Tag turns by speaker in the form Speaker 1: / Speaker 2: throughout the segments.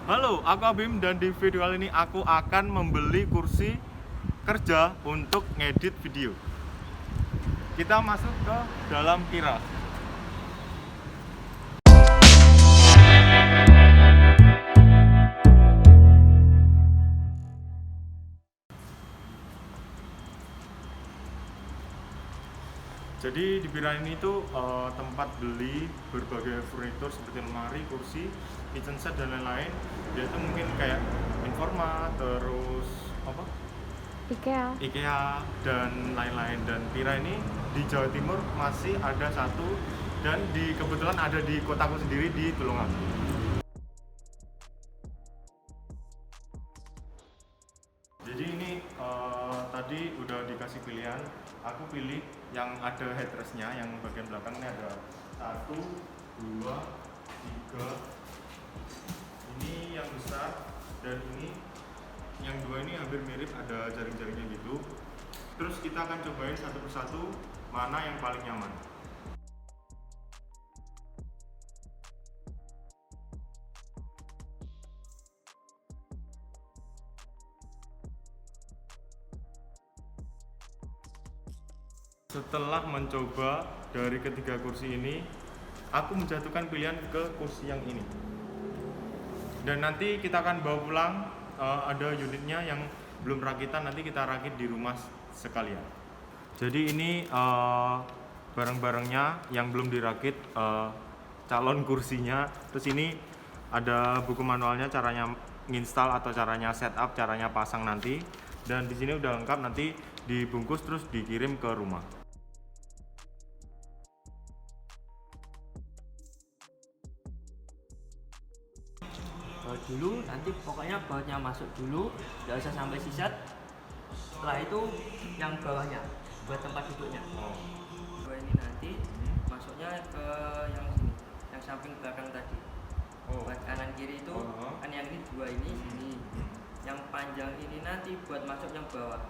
Speaker 1: Halo, aku Abim dan di video kali ini aku akan membeli kursi kerja untuk ngedit video. Kita masuk ke dalam Kira. Jadi di Pira ini tuh tempat beli berbagai furnitur seperti lemari, kursi, kitchen set dan lain-lain. Dia itu mungkin kayak Informa, terus apa? IKEA dan lain-lain. Dan Pira ini di Jawa Timur masih ada satu dan kebetulan ada di kotaku sendiri di Tulungagung. Jadi ini tadi udah dikasih pilihan, aku pilih yang ada headrestnya, yang bagian belakang ini ada 1, 2, 3. Ini yang besar dan ini yang dua ini hampir mirip, ada jaring-jaringnya gitu. Terus kita akan cobain satu persatu mana yang paling nyaman. Setelah mencoba dari ketiga kursi ini, aku menjatuhkan pilihan ke kursi yang ini. Dan nanti kita akan bawa pulang, ada unitnya yang belum rakitan, nanti kita rakit di rumah sekalian. Jadi ini barang-barangnya yang belum dirakit, calon kursinya. Terus ini ada buku manualnya, caranya nginstal atau caranya setup, caranya pasang nanti. Dan di sini udah lengkap, nanti dibungkus terus dikirim ke rumah.
Speaker 2: Dulu nanti pokoknya bautnya masuk dulu, nggak usah sampai sisat. Setelah itu yang bawahnya buat tempat duduknya. Ini nanti masuknya ke yang sini, yang samping belakang tadi. Buat kanan kiri itu kan yang ini dua ini sini. Yang panjang ini nanti buat masuk yang bawah.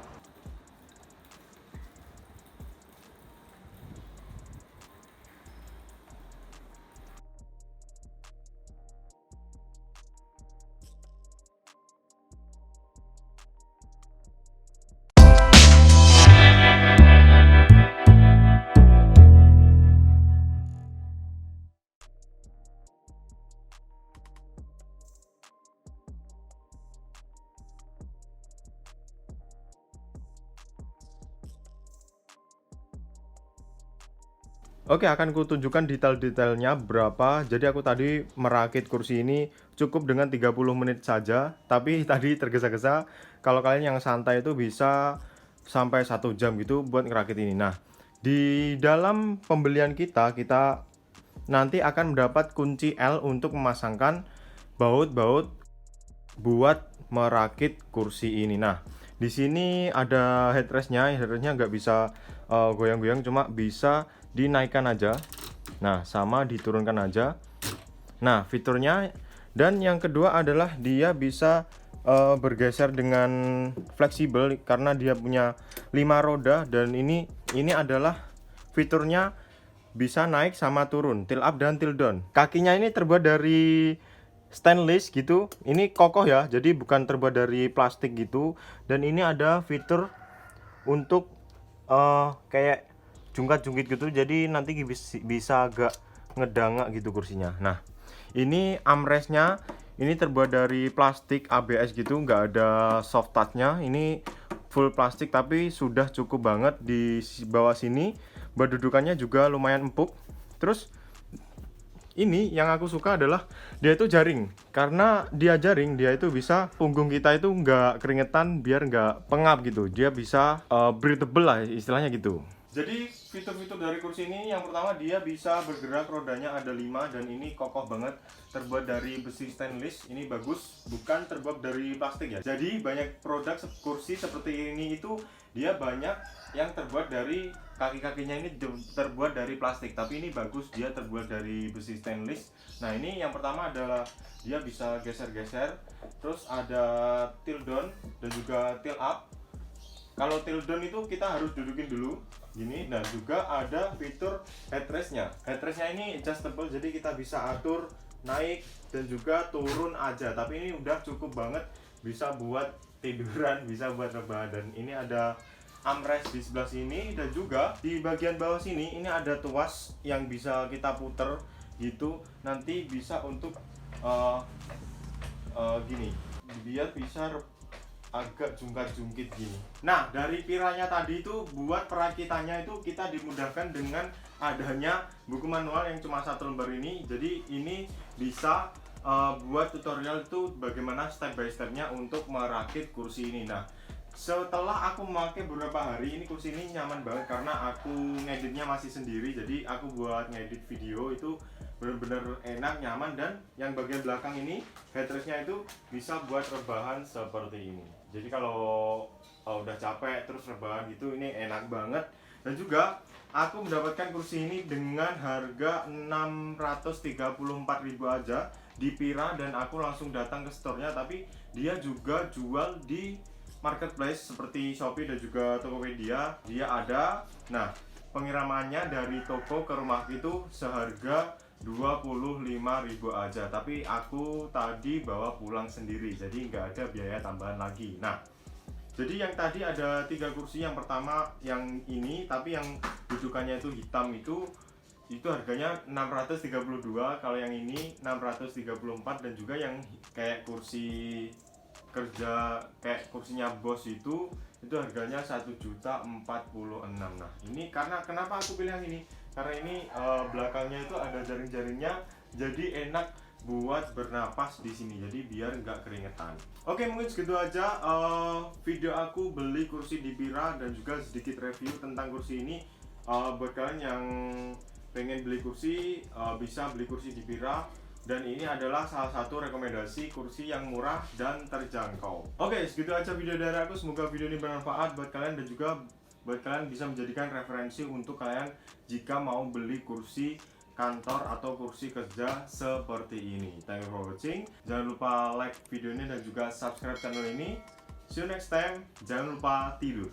Speaker 1: Oke, akan kutunjukkan detail-detailnya berapa. Jadi aku tadi merakit kursi ini cukup dengan 30 menit saja, tapi tadi tergesa-gesa. Kalau kalian yang santai itu bisa sampai 1 jam gitu buat ngerakit ini. Nah, di dalam pembelian kita nanti akan mendapat kunci L untuk memasangkan baut-baut buat merakit kursi ini. Nah, di sini ada headrestnya nggak bisa goyang-goyang, cuma bisa dinaikkan aja. Nah, sama diturunkan aja. Nah, fiturnya. Dan yang kedua adalah dia bisa bergeser dengan fleksibel karena dia punya 5 roda. Dan ini adalah fiturnya bisa naik sama turun, tilt up dan tilt down. Kakinya ini terbuat dari stainless gitu. Ini kokoh ya, jadi bukan terbuat dari plastik gitu. Dan ini ada fitur untuk kayak jungkat-jungkit gitu, jadi nanti bisa agak ngedangak gitu kursinya. Nah, ini armrestnya ini terbuat dari plastik ABS gitu, nggak ada soft touchnya. Ini full plastik tapi sudah cukup banget. Di bawah sini buat dudukannya juga lumayan empuk. Terus ini yang aku suka adalah dia itu jaring. Karena dia jaring, dia itu bisa punggung kita itu nggak keringetan, biar nggak pengap gitu. Dia bisa breathable lah istilahnya gitu. Jadi fitur-fitur dari kursi ini, yang pertama dia bisa bergerak, rodanya ada 5 dan ini kokoh banget, terbuat dari besi stainless. Ini bagus, bukan terbuat dari plastik ya. Jadi banyak produk kursi seperti ini itu dia banyak yang terbuat dari kaki-kakinya ini terbuat dari plastik, tapi ini bagus, dia terbuat dari besi stainless. Nah, ini yang pertama adalah dia bisa geser-geser, terus ada tilt down dan juga tilt up. Kalau tilt down itu kita harus dudukin dulu gini, dan juga ada fitur headrestnya. Headrestnya ini adjustable, jadi kita bisa atur naik dan juga turun aja, tapi ini udah cukup banget, bisa buat tiduran, bisa buat rebahan. Dan ini ada armrest di sebelah sini, dan juga di bagian bawah sini ini ada tuas yang bisa kita puter gitu, nanti bisa untuk gini, biar bisa agak jungkat-jungkit gini. Nah, dari piranya tadi itu buat perakitannya itu kita dimudahkan dengan adanya buku manual yang cuma 1 lembar ini. Jadi ini bisa buat tutorial itu bagaimana step by stepnya untuk merakit kursi ini. Nah, setelah aku memakai beberapa hari ini, kursi ini nyaman banget karena aku ngeditnya masih sendiri. Jadi aku buat ngedit video itu bener-bener enak, nyaman. Dan yang bagian belakang ini headrestnya itu bisa buat rebahan seperti ini. Jadi kalau udah capek terus rebahan gitu, ini enak banget. Dan juga aku mendapatkan kursi ini dengan harga 634.000 aja di Pira, dan aku langsung datang ke store-nya. Tapi dia juga jual di marketplace seperti Shopee dan juga Tokopedia, dia ada. Nah, pengirimannya dari toko ke rumah itu seharga 25.000 aja, tapi aku tadi bawa pulang sendiri, jadi nggak ada biaya tambahan lagi. Nah, jadi yang tadi ada 3 kursi, yang pertama yang ini, tapi yang dudukannya itu hitam itu harganya 632, kalau yang ini 634. Dan juga yang kayak kursi kerja kayak kursinya bos itu harganya 1.046.000. Nah, ini karena kenapa aku pilih yang ini, karena ini belakangnya itu ada jaring-jaringnya, jadi enak buat bernapas di sini, jadi biar nggak keringetan. Oke, mungkin segitu aja video aku beli kursi di Pira dan juga sedikit review tentang kursi ini. Buat kalian yang pengen beli kursi, bisa beli kursi di Pira. Dan ini adalah salah satu rekomendasi kursi yang murah dan terjangkau. Oke, segitu aja video dari aku. Semoga video ini bermanfaat buat kalian, dan juga buat kalian bisa menjadikan referensi untuk kalian jika mau beli kursi kantor atau kursi kerja seperti ini. Thank you for watching. Jangan lupa like video ini dan juga subscribe channel ini. See you next time. Jangan lupa tidur.